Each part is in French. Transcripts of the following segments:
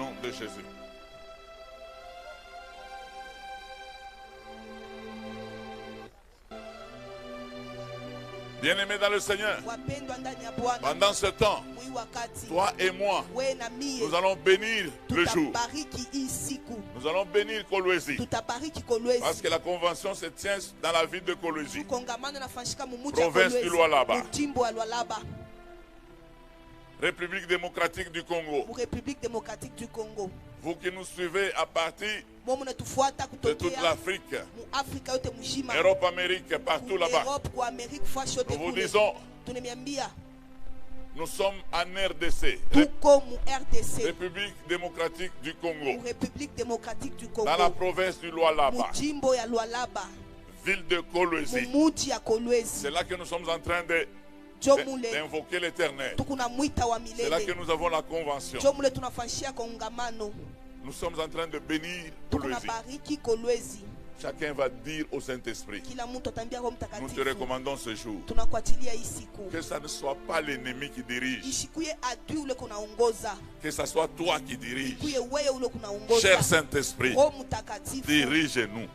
nom de Jésus. Bien-aimés dans le Seigneur, pendant ce temps, toi et moi, nous allons bénir le jour. Nous allons bénir Kolwezi. Parce que la convention se tient dans la ville de Kolwezi, province du Lualaba, République démocratique du Congo. Vous qui nous suivez à partir de toute l'Afrique, Europe, Amérique, partout là-bas, nous vous disons, nous sommes en RDC, République démocratique du Congo, dans la province du Lualaba, ville de Kolwezi. C'est là que nous sommes en train d'invoquer l'Éternel. C'est là que nous avons la convention. Nous sommes en train de bénir Kolwezi. Chacun va dire au Saint-Esprit, nous te recommandons ce jour, que ça ne soit pas l'ennemi qui dirige, que ce soit toi qui dirige. Cher Saint-Esprit, dirige-nous,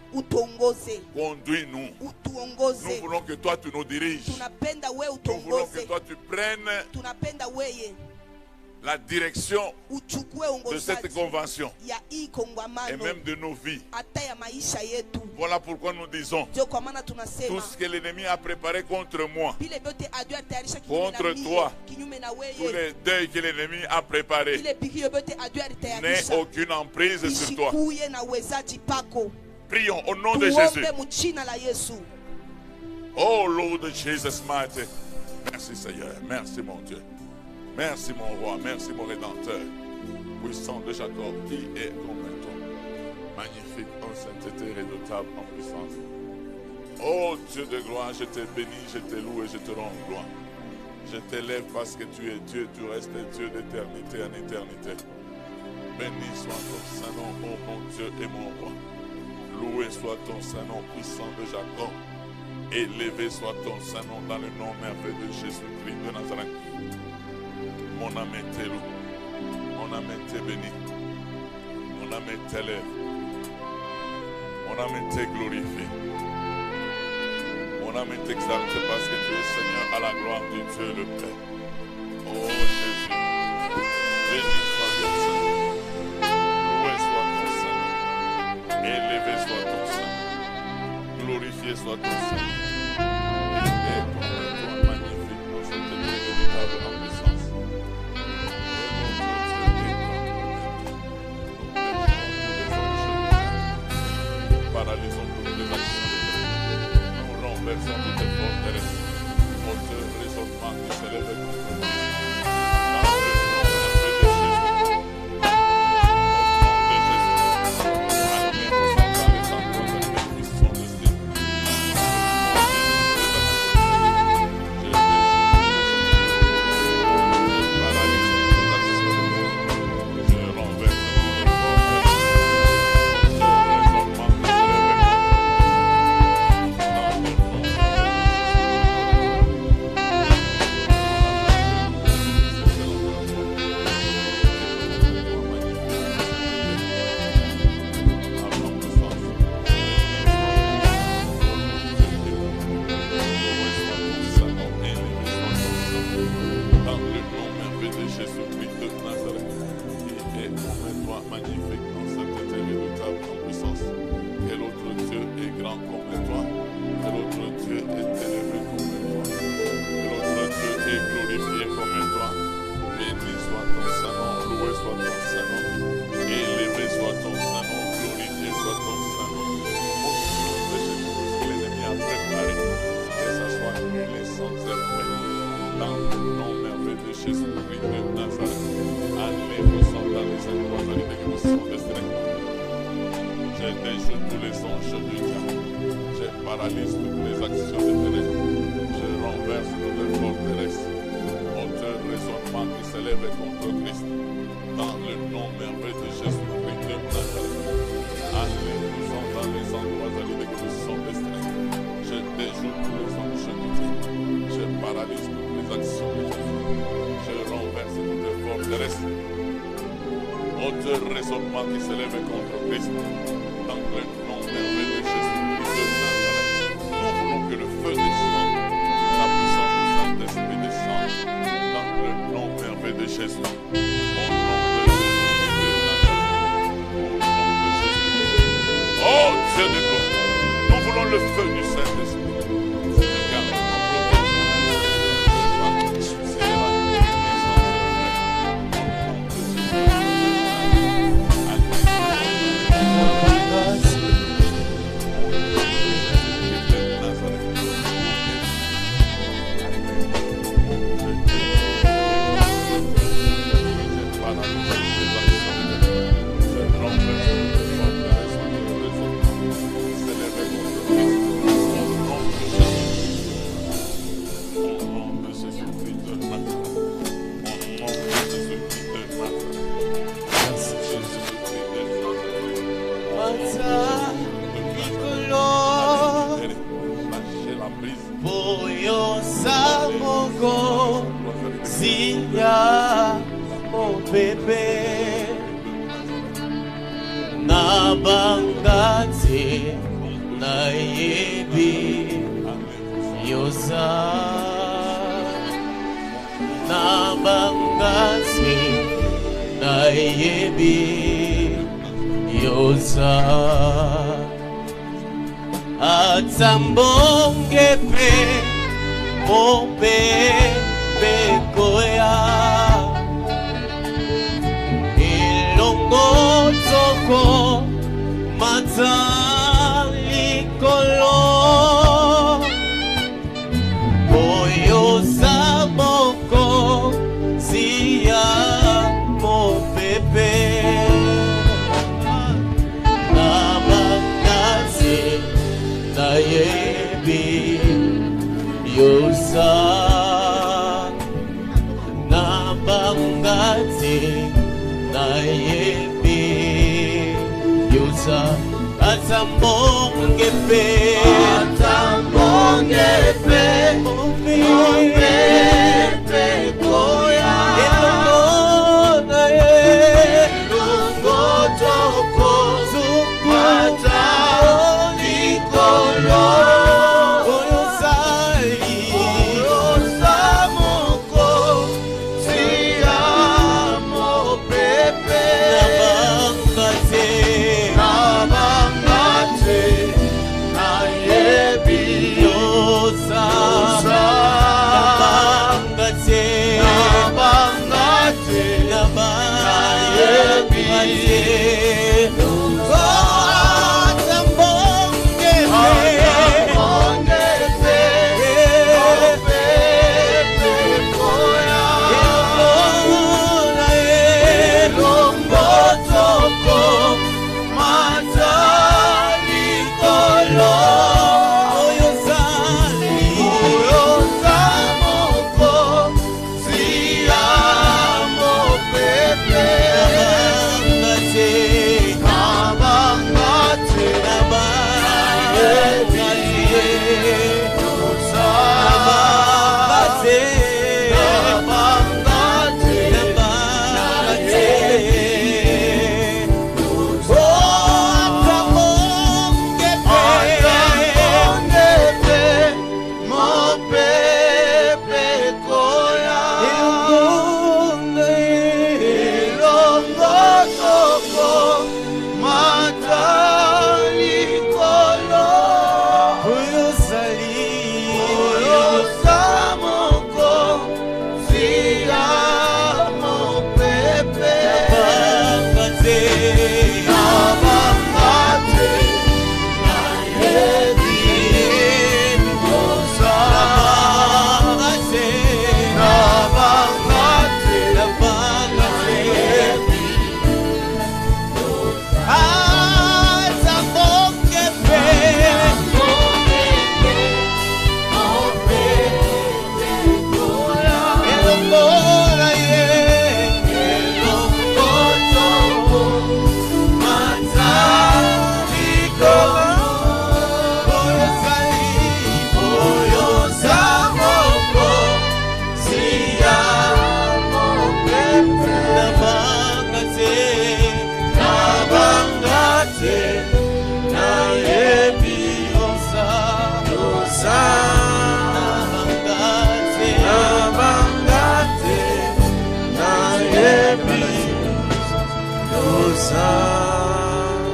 conduis-nous. Nous voulons que toi tu nous diriges. Nous voulons que toi tu prennes la direction de cette convention et même de nos vies. Voilà pourquoi nous disons, tout ce que l'ennemi a préparé contre moi, contre toi, tous les deuils que l'ennemi a préparés, n'aie aucune emprise sur toi. Prions au nom de Jésus. Oh Lord Jesus mighty. Merci Seigneur, merci mon Dieu. Merci mon roi, merci mon rédempteur, puissant de Jacob, qui est comme toi, magnifique en sainteté, redoutable en puissance. Oh Dieu de gloire, je te bénis, je te loue et je te rends gloire. Je t'élève parce que tu es Dieu, tu restes Dieu d'éternité en éternité. Béni soit ton saint nom, oh mon Dieu et mon roi. Loué soit ton saint nom, puissant de Jacob. Élevé soit ton saint nom dans le nom merveilleux de Jésus-Christ de Nazareth. Mon âme est élevée, mon âme est bénie, mon âme est élevée, mon âme est glorifiée, mon âme est exaltée parce que tu es Seigneur à la gloire de Dieu le Père. Oh Jésus, béni soit ton Saint, loué soit ton Saint, élevé soit ton Saint, glorifié soit ton Saint. Et ton magnifique dans cette véritable en puissance. Paralysons toutes les actions, nous renversons toutes les forteresses, auteur raisonnement qui s'élève contre nous. Dans le nom de Jésus, au nom de Jésus, allez nous entendre les endroits de puissance de Dieu. Je renverse Haute raisonnement qui s'élève contre Christ. Dans le nom merveilleux de Jésus-Christ de Nazareth. Nous voulons que le feu descende. La puissance du Saint-Esprit descende. Dans le nom merveilleux de Jésus. Au nom de Jésus-Christ de Nazareth. Au nom de Jésus. Oh Dieu de gloire. Nous voulons le feu du Saint-Esprit.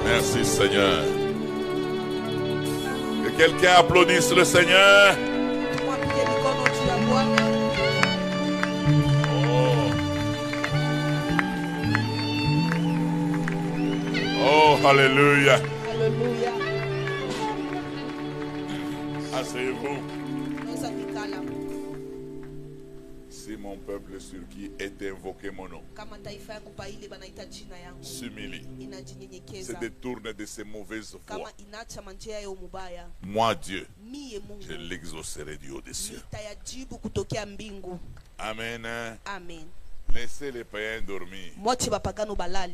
Merci Seigneur. Que quelqu'un applaudisse le Seigneur. Oh, alléluia. Alléluia. Asseyez-vous. Si mon peuple sur qui est invoqué mon nom s'humilie, se détourne de ses mauvaises voies, moi Dieu, je l'exaucerai du haut des cieux. Amen. Amen. Laissez les païens dormir.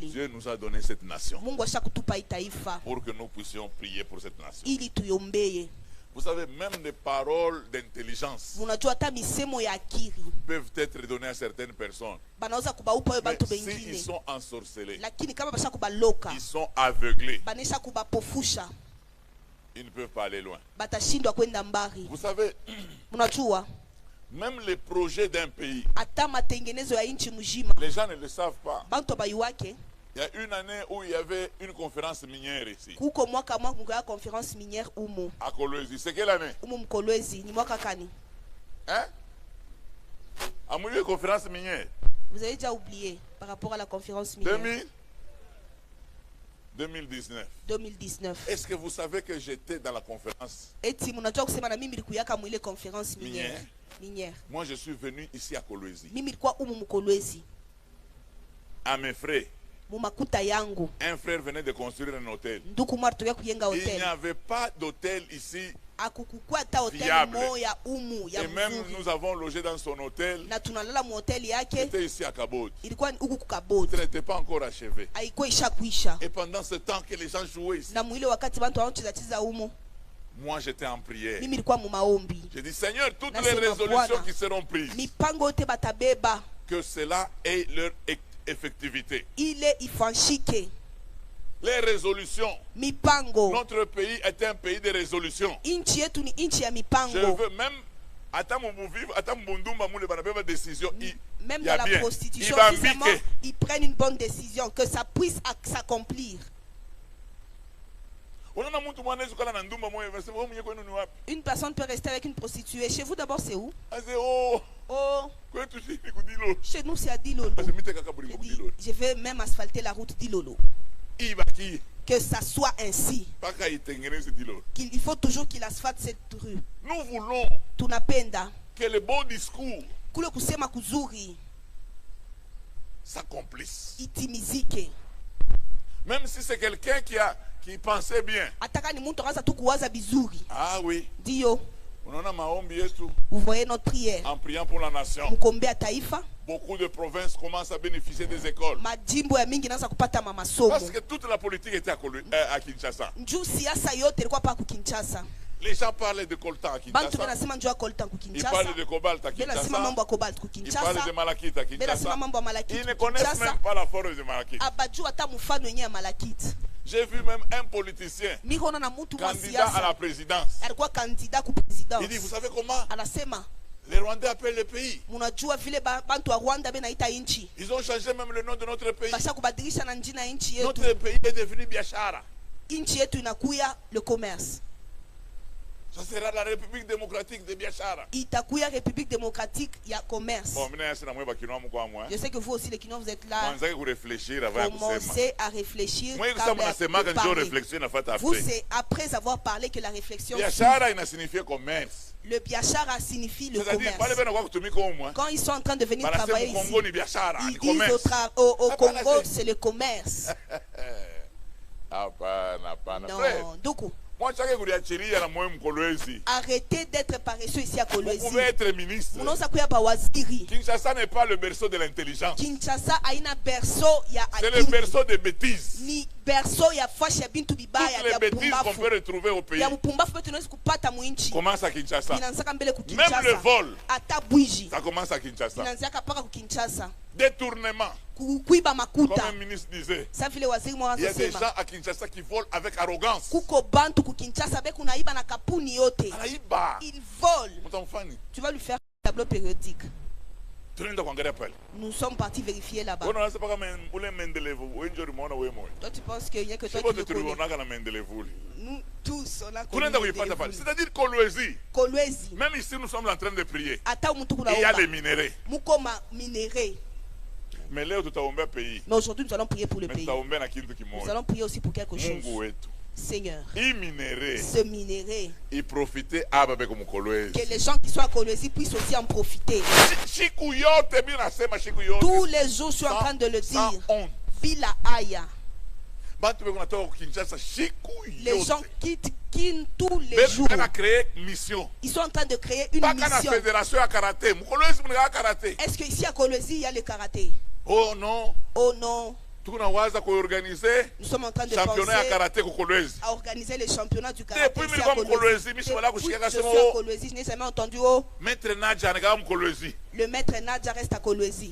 Dieu nous a donné cette nation pour que nous puissions prier pour cette nation. Vous savez, même des paroles d'intelligence peuvent être données à certaines personnes. Mais s'ils sont ensorcelés, ils sont aveuglés, ils ne peuvent pas aller loin. Vous savez, même les projets d'un pays, les gens ne le savent pas. Il y a une année où il y avait une conférence minière ici. À Kolwezi. C'est quelle année? Hein? À une conférence minière. Vous avez déjà oublié par rapport à la conférence minière. 2019. Est-ce que vous savez que j'étais dans la conférence minière? Moi, je suis venu ici à Kolwezi. À mes frais. Un frère venait de construire un hôtel. Il n'y avait pas d'hôtel ici viable. Et même nous avons logé dans son hôtel. C'était ici à Kabod. Ce n'était pas encore achevé. Et pendant ce temps que les gens jouaient ici, moi j'étais en prière. J'ai dit, Seigneur, toutes les résolutions qui seront prises, que cela ait leur effectivité. Les résolutions. Notre pays est un pays de résolutions. Je veux même même dans la prostitution, ils prennent une bonne décision, que ça puisse s'accomplir. Une personne peut rester avec une prostituée. Chez vous d'abord c'est où? Oh. Chez nous c'est à Dilolo. Je vais même asphalter la route Dilolo. Que ça soit ainsi. Il faut toujours qu'il asphalte cette rue. Nous voulons que les beaux discours s'accomplissent. Même si c'est quelqu'un qui pensait bien. Ah oui. Vous voyez notre prière. En priant pour la nation. Beaucoup de provinces commencent à bénéficier des écoles. Parce que toute la politique était à Kinshasa. Les gens parlent de coltan à Kinshasa. Ils parlent de cobalt à Kinshasa. Ils parlent de malachite à Kinshasa. Ils ne connaissent même pas la forme de malachite. J'ai vu même un politicien, candidat à la présidence. Il dit, vous savez comment les Rwandais appellent le pays? Ils ont changé même le nom de notre pays. Notre pays est devenu Biashara. Le commerce. Ça sera la République démocratique de Biashara. Itakuya République démocratique, il y a commerce. Bon, je sais que vous aussi les Kinois vous êtes là. Commencez à réfléchir. Vous c'est après avoir parlé que la réflexion. Biashara il a signifié commerce. Le Biashara signifie le commerce. Quand ils sont en train de venir travailler ici, ils disent au Congo c'est le commerce. Non, donc arrêtez d'être paresseux ici à Kolwezi. Vous pouvez être ministre. Kinshasa n'est pas le berceau de l'intelligence. Kinshasa a une berceau, c'est le berceau des bêtises. Ni berceau ya fashi ya bintu bibaya ya bêtises qu'on peut retrouver au pays. Commence à Kinshasa. Même le vol. Ça commence à Kinshasa. Détournement. Comme un ministre disait, il y a des gens à Kinshasa qui volent avec arrogance. Ils volent. Tu vas lui faire un tableau périodique. Nous sommes partis vérifier là-bas. Toi, tu penses qu'il n'y a que toi qui le connais. Nous tous, on a connu. C'est-à-dire Kolwezi. Même ici, nous sommes en train de prier. Il y a les minéraux. Mais aujourd'hui, nous allons prier pour le pays. Nous allons prier aussi pour quelque chose. Seigneur, ce minerai, que les gens qui sont à Kolwezi puissent aussi en profiter. Tous les jours, je suis en train de le dire. Bila Aya. Les gens quittent tous les jours. Ils sont en train de créer une mission. Est-ce qu'ici à Kolwezi, il y a le karaté? Oh non. Oh non. Nous sommes en train de penser à organiser les championnats du karaté. Depuis je suis à Kolwezi, je n'ai jamais entendu. Le maître Nadja reste à Kolwezi.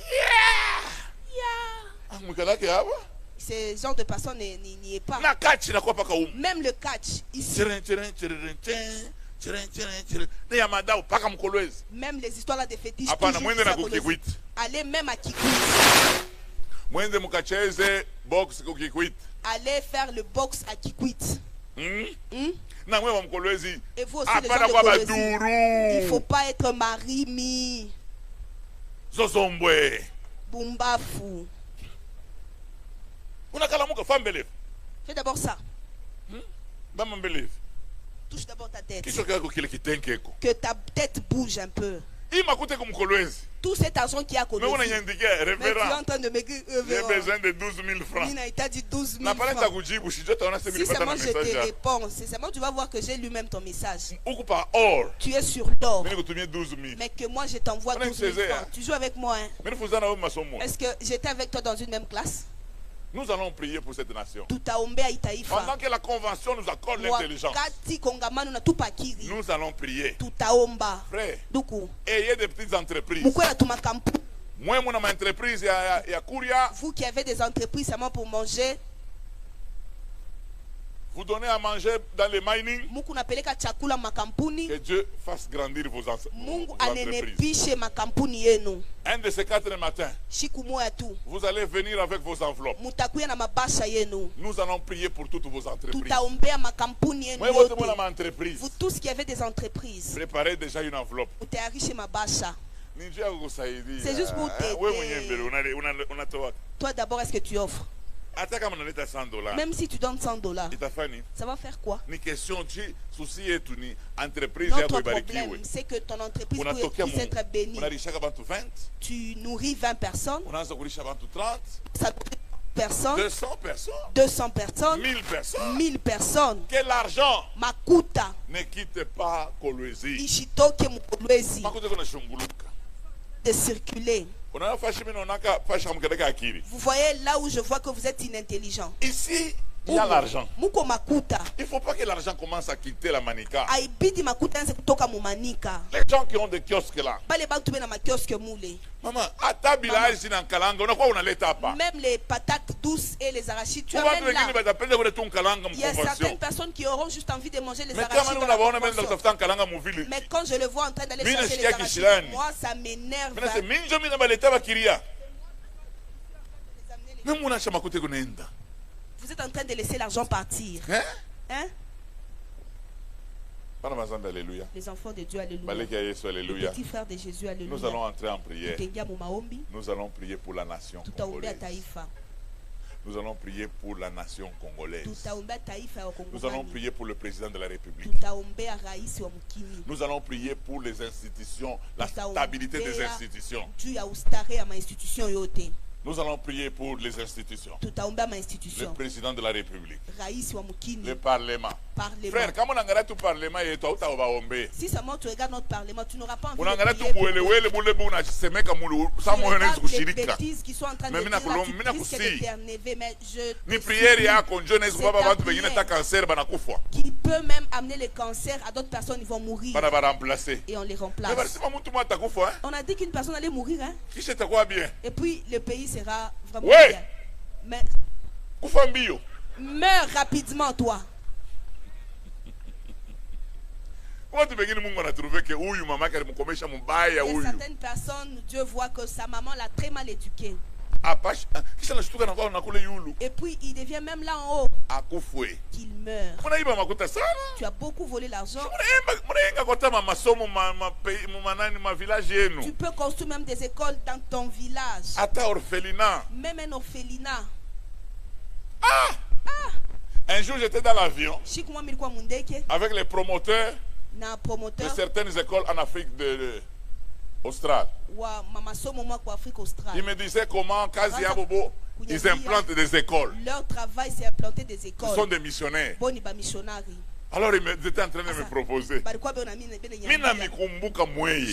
Ce genre de personne n'y est pas. Même le catch ici. Même les histoires là de fétiches. Allez même à Kikwit. Allez faire le box à Kikwit. Et vous aussi, les gens de Kolwezi, il ne faut pas être marimi. Bumbafu. Fais d'abord ça. Touche d'abord ta tête. Que ta tête bouge un peu. Tout cet argent qui a Kolwezi. Mais tu es en train de m'écrire. J'ai besoin de 12 000 francs. Il t'a dit 12 000 francs. Si seulement je te réponds, c'est seulement tu vas voir que j'ai lu même ton message. Tu es sur l'or. Mais que moi je t'envoie 12 000 francs. Tu joues avec moi. Hein? Est-ce que j'étais avec toi dans une même classe? Nous allons prier pour cette nation. Pendant que la convention nous accorde l'intelligence, nous allons prier. Frère, ayez des petites entreprises. Moi, mon entreprise, il y a Kouria. Vous qui avez des entreprises seulement pour manger. Vous donnez à manger dans les mining. Que Dieu fasse grandir vos entreprises. Un de ces 4 matins, vous allez venir avec vos enveloppes. Nous allons prier pour toutes vos entreprises. Vous tous qui avez des entreprises, préparez déjà une enveloppe. C'est juste pour t'aider. Toi d'abord, est-ce que tu offres? Même si tu donnes $100, ça va faire quoi? Notre problème, c'est que ton entreprise puisse être bénie. Tu nourris 20 personnes. Ça personnes, 200 personnes, 1000 personnes. Que l'argent Makuta ne quitte pas Kolwezi. Ishitoke Kolwezi. De circuler. Vous voyez là où je vois que vous êtes inintelligent. Ici, il y a l'argent. Il ne faut pas que l'argent commence à quitter la Manika. Les gens qui ont des kiosques là. Maman, même les patates douces et les arachides, tu amènes là. Il y a certaines personnes qui auront juste envie de manger les arachides. Mais quand je le vois en train d'aller chercher les arachides, moi ça m'énerve. Vous êtes en train de laisser l'argent partir. Hein? Les enfants de Dieu, alléluia. Les petits frères de Jésus, alléluia. Nous allons entrer en prière. Nous allons prier pour la nation congolaise. Nous allons prier pour la nation congolaise. Nous allons prier pour le président de la République. Nous allons prier pour les institutions, la stabilité des institutions. Nous allons prier pour les institutions. Le président de la République. Le Parlement. Frère, quand on regarde tout Parlement, si seulement tu regardes notre Parlement, tu n'auras pas envie de prier les bêtises qui sont en train de dire là, tu risques d'éterniver, mais qui peut même amener le cancer à d'autres personnes, ils vont mourir. Et on les remplace. On a dit qu'une personne allait mourir. Hein? Et puis le pays sera vraiment bien. Mais meurs rapidement, toi. certaines personnes, Dieu voit que sa maman l'a très mal éduqué. Et puis il devient même là en haut qu'il meurt. Tu as beaucoup volé l'argent. Tu peux construire même des écoles dans ton village. Même un orphelinat. Un jour j'étais dans l'avion avec les promoteurs de certaines écoles en Afrique australe. Il me disait comment Kazi Abobo, ils implantent des écoles. Leur travail c'est implanter des écoles. Ce sont des missionnaires. Alors il était en train de me proposer.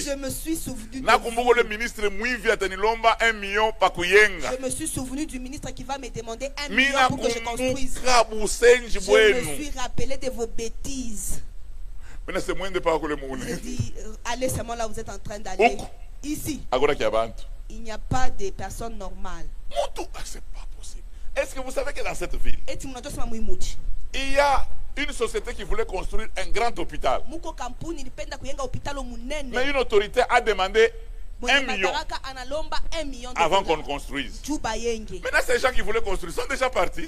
Je me suis souvenu le ministre Je me suis souvenu du ministre qui va me demander 1 million pour que je construise. Je me suis rappelé de vos bêtises. J'ai dit, allez seulement là où vous êtes en train d'aller. Ici, il n'y a pas de personnes normales. C'est pas possible. Est-ce que vous savez que dans cette ville, il y a une société qui voulait construire un grand hôpital. Mais une autorité a demandé 1 million avant qu'on construise. Maintenant, ces gens qui voulaient construire sont déjà partis.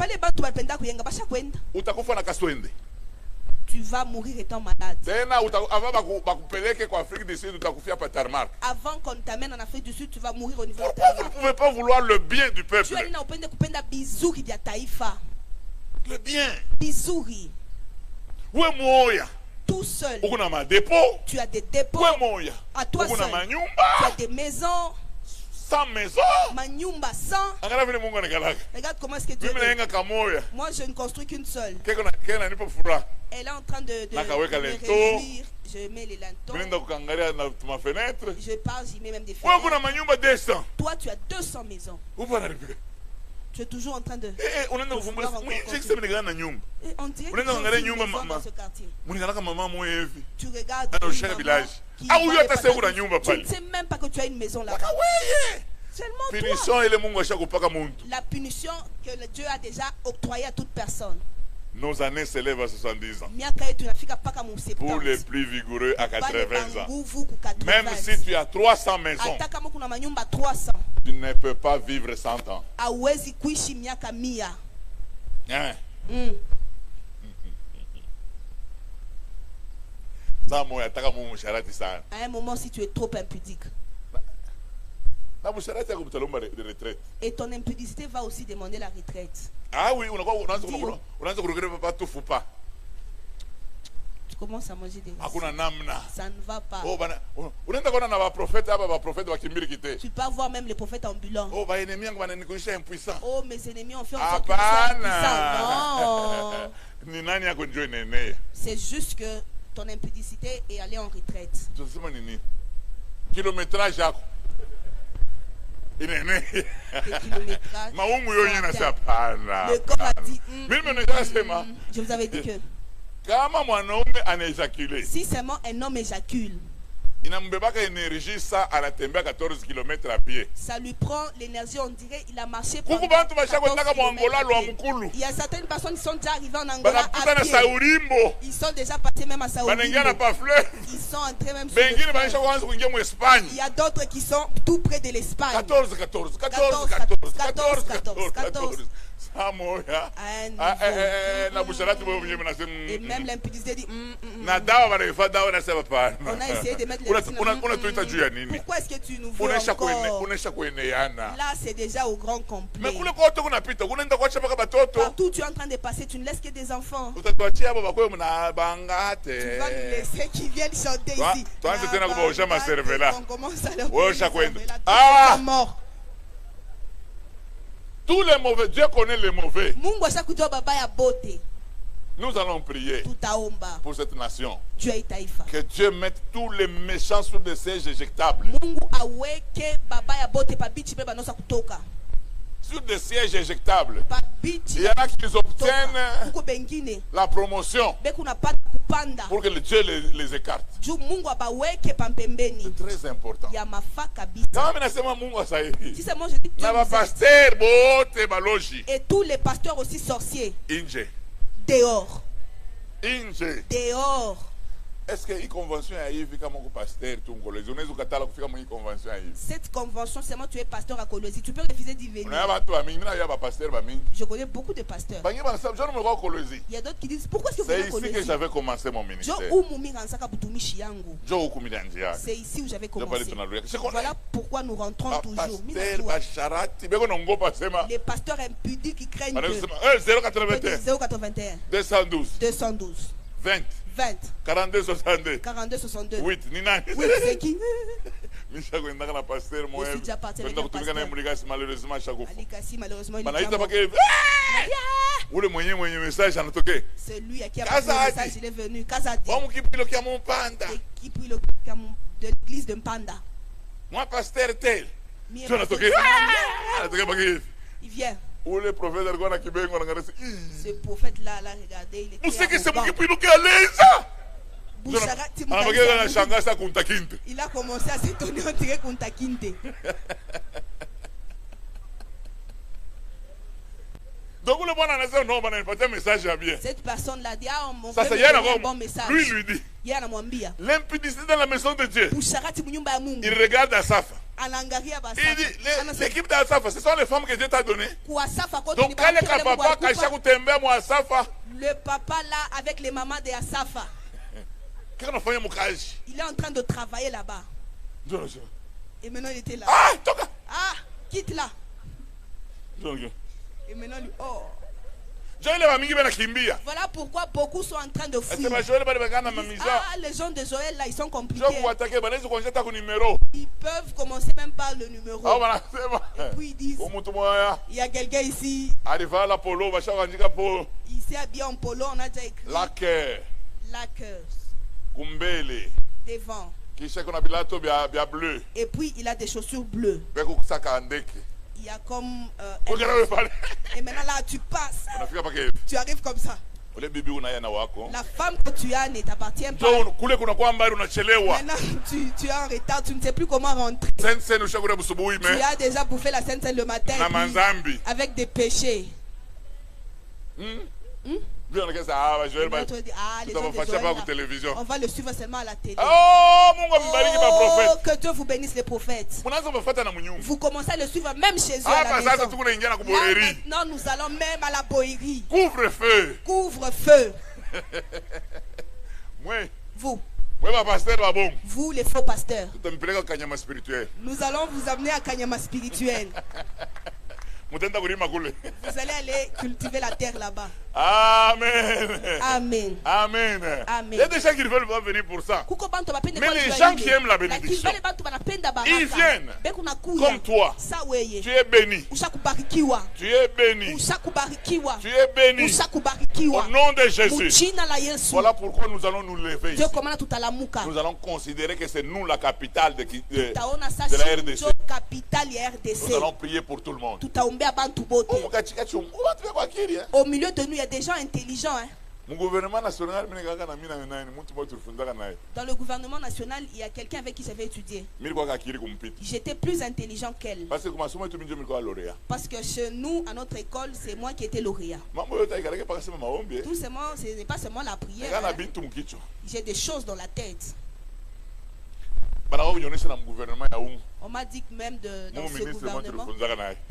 Tu vas mourir étant malade. Avant qu'on t'amène en Afrique du Sud, tu vas mourir au niveau de Pourquoi vous ne pouvez pas vouloir le bien du peuple? Le bien. Tout seul. Tu as des dépôts. À toi seul. Tu as des maisons. 100 maisons. Manyumba 100. Regarde comment est-ce que Dieu est. Moi je ne construis qu'une seule. Elle est en train de me réjouir. Je mets les lantons. Je pars, j'y mets même des fenêtres. Toi tu as 200 maisons. Tu es toujours en train de... On dirait que tu dans ce quartier. Tu regardes une maman tu ne sais même pas que tu as une maison là-bas. Seulement toi. La punition que Dieu a déjà octroyée à toute personne. Nos années s'élèvent à 70 ans. Pour les plus vigoureux à 80 ans. Même si tu as 300 maisons, tu ne peux pas vivre 100 ans. Hein? À un moment, si tu es trop impudique, et ton impudicité va aussi demander la retraite. Ah oui, tu commences à manger des risques. Ça ne va pas. Tu peux voir même les prophètes ambulants. Oh, mes ennemis ont fait en sorte que je sois impuissant. Non. C'est juste que ton impudicité est allée en retraite. Kilométrage. Le corps a dit je vous avais dit que si seulement un homme éjacule, ça lui prend l'énergie, on dirait il a marché pendant 14 kilomètres. Il y a certaines personnes qui sont déjà arrivées en Angola à pied. Ils sont déjà passés même à Saourimbo. Ils sont entrés même sur l'Espagne. Il y a d'autres qui sont tout près de l'Espagne. 14. Et même l'impudicité dit on a essayé de mettre les pourquoi est-ce que tu nous veux encore? Là c'est déjà au grand complet. Partout tu es en train de passer, tu ne laisses que des enfants. Tu vas nous laisser qu'ils viennent chanter ici. On commence à leur mort. Tous les mauvais, Dieu connaît les mauvais. Nous allons prier pour cette nation. Que Dieu mette tous les méchants sous des sièges éjectables. Sur des sièges éjectables. Il y en a qui obtiennent la promotion pour que Dieu les écarte. C'est très important. Et tous les pasteurs aussi sorciers. Dehors. Dehors. Est-ce que une convention a eu comme pasteur tout Kolwezi? On est au catalogue fika une convention a eu. Cette convention, seulement tu es pasteur à Kolwezi, tu peux refuser d'y venir. Je connais beaucoup de pasteurs. Il y a d'autres qui disent pourquoi est-ce que vous venez à Kolwezi? C'est ici que j'avais commencé mon ministère. C'est ici où j'avais commencé. Voilà pourquoi nous rentrons toujours. Les pasteurs impudiques qui craignent Dieu. 081 212 20 42 62 42 62 8 Nina. Oui, c'est qui? Je suis déjà parti avec un pasteur. Malheureusement, chaque fois. Malheureusement, il c'est lui qui a passé le message, il est venu. Kazadi. Qui prit le camion de l'église de Mpanda. Moi, pasteur tel. Il vient. Où le prophète ce prophète-là, regardez, il était il a commencé à s'étonner, on dirait Kunta Kinte. Donc le message bien. Cette personne-là dit mon frère, un bon message. Lui dit l'impudicité dans la maison de Dieu. Il regarde Asaph. Il dit l'équipe d'Asaph, ce sont les femmes que Dieu t'a données. Donc quand le papa là avec les mamans de Asaph, il est en train de travailler là-bas. Et maintenant il était là. Quitte là. Et maintenant lui, voilà pourquoi beaucoup sont en train de fuir. Les gens de Joël là, ils sont compliqués. Ils peuvent commencer même par le numéro. Et puis ils disent, il y a quelqu'un ici. Il s'est habillé en polo, on a déjà écrit. Laqueurs. Devant. Et puis il a des chaussures bleues. Il y a comme et maintenant là tu passes, tu arrives comme ça. La femme que tu as ne t'appartient pas. Maintenant tu es en retard, tu ne sais plus comment rentrer. Tu as déjà bouffé la Sainte Seine le matin avec des péchés. On va le suivre seulement à la télé. Que Dieu vous bénisse les prophètes. Vous commencez à le suivre même chez eux à la maison. Là, maintenant nous allons même à la boïrie. Couvre-feu. Couvre-feu. Vous les faux pasteurs. Nous allons vous amener à Kanyama spirituel. Vous allez aller cultiver la terre là-bas. Amen. Amen. Amen. Amen. Il y a des gens qui veulent pas venir pour ça. Mais les gens qui aiment la bénédiction, ils viennent. Comme toi. Tu es béni. Tu es béni. Tu es béni. Au nom de Jésus. Voilà pourquoi nous allons nous lever ici. Nous allons considérer que c'est nous la capitale de la RDC. Nous allons prier pour tout le monde. Au milieu de nous, il y a des gens intelligents. Dans le gouvernement national, il y a quelqu'un avec qui j'avais étudié. J'étais plus intelligent qu'elle. Parce que chez nous, à notre école, c'est moi qui étais lauréat. Tout seulement, ce n'est pas seulement la prière. J'ai des choses dans la tête. On m'a dit que même dans ce gouvernement,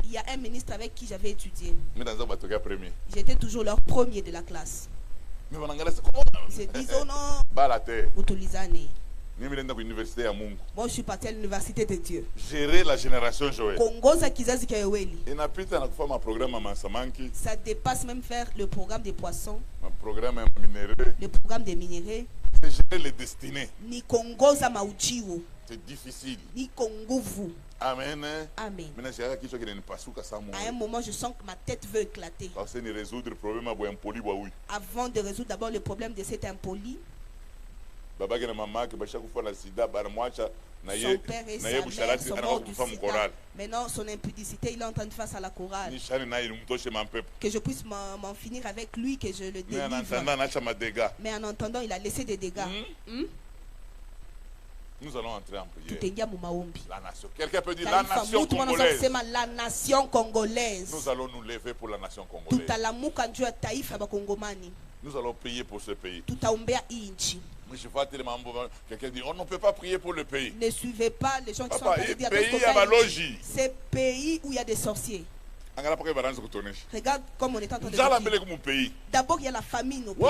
il y a un ministre avec qui j'avais étudié. J'étais toujours leur premier de la classe. Ils se disent, oh non, moi je suis parti à l'université de Dieu. Gérer la génération Joël. Ça dépasse même faire le programme des poissons, le programme des minéraux. C'est gérer les destinées. C'est difficile. Amen. Amen. À un moment, je sens que ma tête veut éclater. Avant de résoudre d'abord le problème de cet impoli, son père et sa mère sont morts du sida. Maintenant, son impudicité, il est en train de faire ça à la chorale. Que je puisse m'en finir avec lui, que je le délivre. Mais en entendant, il a laissé des dégâts. Nous allons entrer en prière. La nation. Quelqu'un peut dire la nation congolaise. La nation congolaise. Nous allons nous lever pour la nation congolaise. Nous allons prier pour ce pays. Quelqu'un dit, on ne peut pas prier pour le pays. Ne suivez pas les gens qui sont en train de dire c'est pays où il y a des sorciers. Regarde comme on est en train de dire. D'abord, il y a la famine au pays.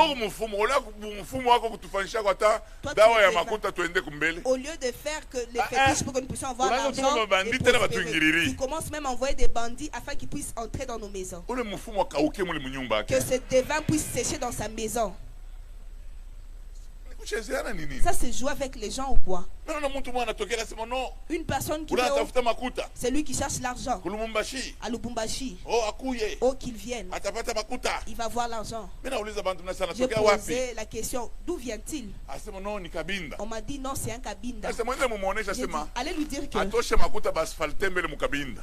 Au lieu de faire que les fétiches pour que nous puissions avoir l'argent et prospérer, tu commences même à envoyer des bandits afin qu'ils puissent entrer dans nos maisons. Que ce devin puisse sécher dans sa maison. Ça se joue avec les gens ou quoi? Une personne qui c'est lui qui cherche l'argent à Lubumbashi. Oh, qu'il vienne. Il va voir l'argent. J'ai posé la question, d'où vient-il? On m'a dit non, c'est un Kabinda. Dit, allez lui dire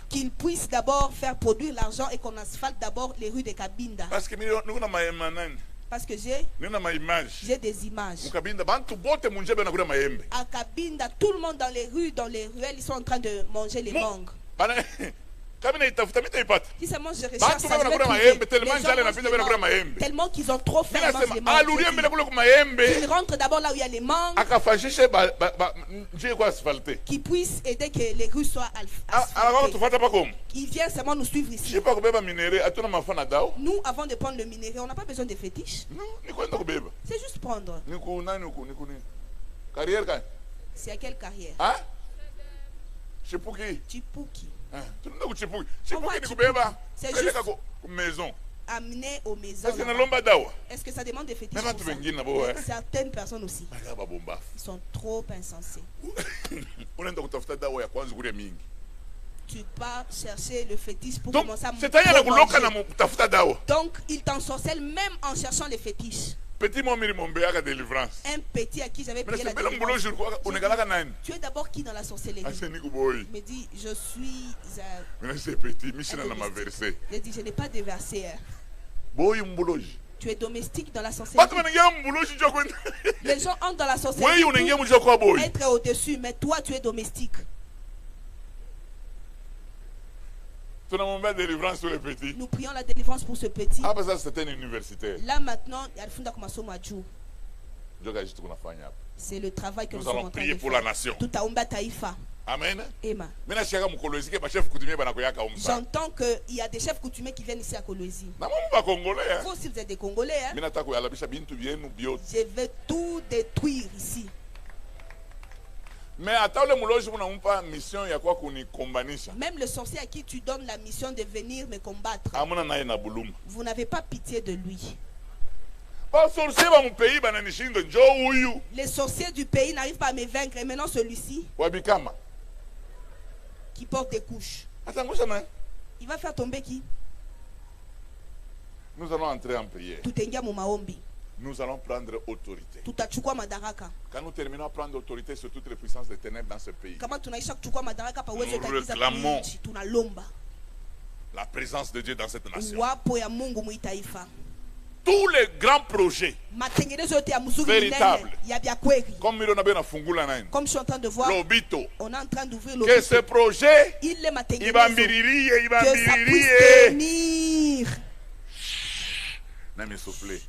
qu'il puisse d'abord faire produire l'argent et qu'on asphalte d'abord les rues de Kabinda. Parce que j'ai des images. À Kabinda, tout le monde dans les ruelles, ils sont en train de manger les mangues. Si seulement je recherche ça, tellement qu'ils ont trop faim, ils rentrent d'abord là où il y a les mangues, qui puissent aider que les rues soient asphaltées. Ils viennent seulement nous suivre ici. Nous, avant de prendre le minerai, on n'a pas besoin de fétiches. C'est juste prendre. C'est à quelle carrière? Chipuki. C'est juste amener aux maisons. Est-ce que ça demande des fétiches? Certaines personnes aussi. Ils sont trop insensés. Tu pars chercher le fétiche pour commencer à manger. Donc, ils t'ensorcellent même en cherchant les fétiches. Un petit à qui j'avais payé la délivrance. Tu es d'abord qui dans la sorcellerie? Il me dit, je suis j'ai dit, je n'ai pas déversé. Tu es domestique dans la sorcellerie. Les gens entrent dans la sorcellerie pour être au-dessus, mais toi tu es domestique. Nous prions la délivrance pour ce petit. Là maintenant, il y a le fond d'Akumasomadjou. C'est le travail que nous allons prier pour la nation. Tout à Umba Taïfa. Amen. J'entends qu'il y a des chefs coutumiers qui viennent ici à Kolwezi. Vous aussi vous êtes des Congolais. Hein? Je vais tout détruire ici. Mais même le sorcier à qui tu donnes la mission de venir me combattre, vous n'avez pas pitié de lui. Les sorciers du pays n'arrivent pas à me vaincre. Et maintenant celui-ci qui porte des couches, il va faire tomber qui? Nous allons entrer en prière. Nous allons prendre autorité. Quand nous terminons à prendre autorité sur toutes les puissances des ténèbres dans ce pays, nous réclamons la présence de Dieu dans cette nation. Tous les grands projets véritables, comme je suis en train de voir, on est en train d'ouvrir que ce projet, il va tenir.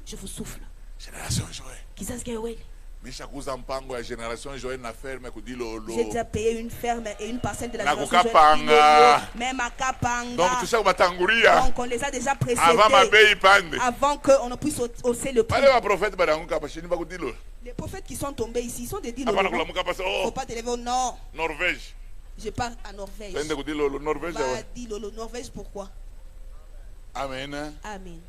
Je vous souffle. Génération Joël. J'ai déjà payé une ferme et une parcelle de la génération Joël. Même à Kapanga. Donc on les a déjà précédés avant qu'on ne puisse hausser le prix. Les prophètes qui sont tombés ici, ils sont des Dilolo. Il ne faut pas t'élever au nord. Norvège. Je pars à Norvège. Norvège, pourquoi? Amen. Amen.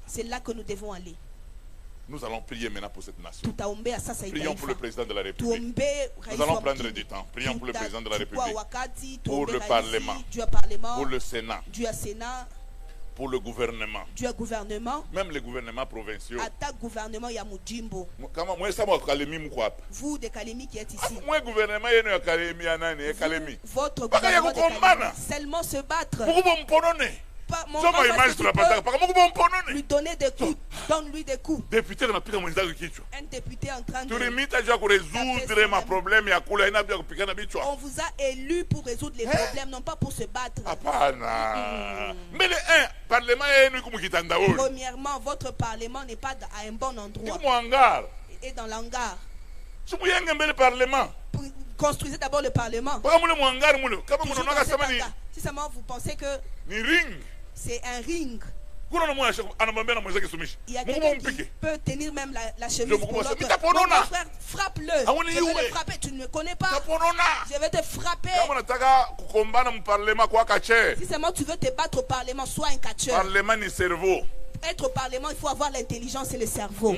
C'est là que nous devons aller. Nous allons prier maintenant pour cette nation. Prions pour le président de la République. Nous allons prendre du temps. Prions pour le président de la République, pour le Parlement, pour le Sénat, pour le gouvernement, même les gouvernements provinciaux. Vous de Kalemi qui êtes ici, votre gouvernement seulement se battre. Lui donner des coups, donne-lui des coups. Un député en train de on vous a élu pour résoudre les problèmes, non pas pour se battre. Mais premièrement, votre parlement n'est pas à un bon endroit. Et dans l'hangar. Parlement. Construisez d'abord le parlement. Si seulement vous pensez que c'est un ring. Il y a quelqu'un qui peut tenir même la chemise pour l'autre. Mon frère, frappe-le. Je vais le frapper. Tu ne me connais pas. Je vais te frapper. Si seulement tu veux te battre au parlement, sois un catcheur. Être au parlement, il faut avoir l'intelligence et le cerveau.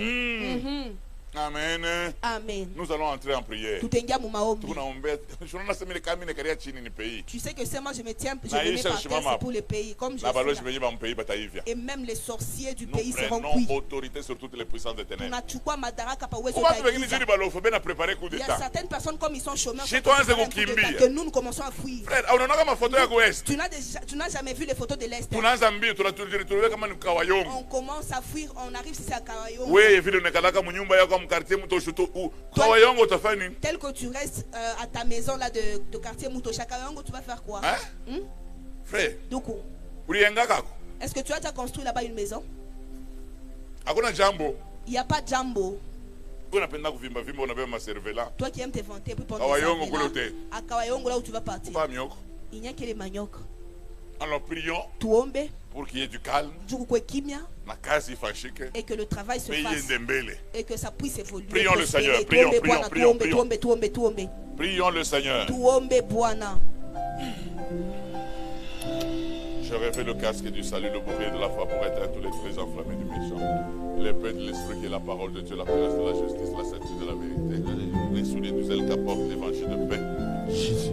Amen. Amen. Nous allons entrer en prière. Tu sais que seulement je me tiens, je me mets par terre, c'est pour le pays. Comme je suis et même les sorciers du pays seront cuits. Nous prenons autorité sur toutes les puissances des ténèbres. Il y a certaines personnes comme ils sont chômeurs que nous commençons à fuir. Tu n'as jamais vu les photos de l'Est. On commence à fuir, on arrive ici à Kawayongo. Tel que tu restes à ta maison là de quartier Mutosha Kawayongo, tu vas faire quoi? Frère, est-ce que tu as déjà construit là-bas une maison? Il n'y a pas de jambo. Toi qui aimes te vanter, puis pendant à Kawayongo là où tu vas partir, il n'y a que les maniocs. Alors prions pour qu'il y ait du calme et que le travail se fasse et que ça puisse évoluer. Prions le Seigneur. Prions le Seigneur. Je révèle le casque du salut, le bouclier de la foi pour éteindre tous les traits enflammés du méchant. L'épée de l'esprit qui est la parole de Dieu, la puissance de la justice, la certitude de la vérité. Les souliers du zèle qu'apporte l'évangile de paix. Jésus.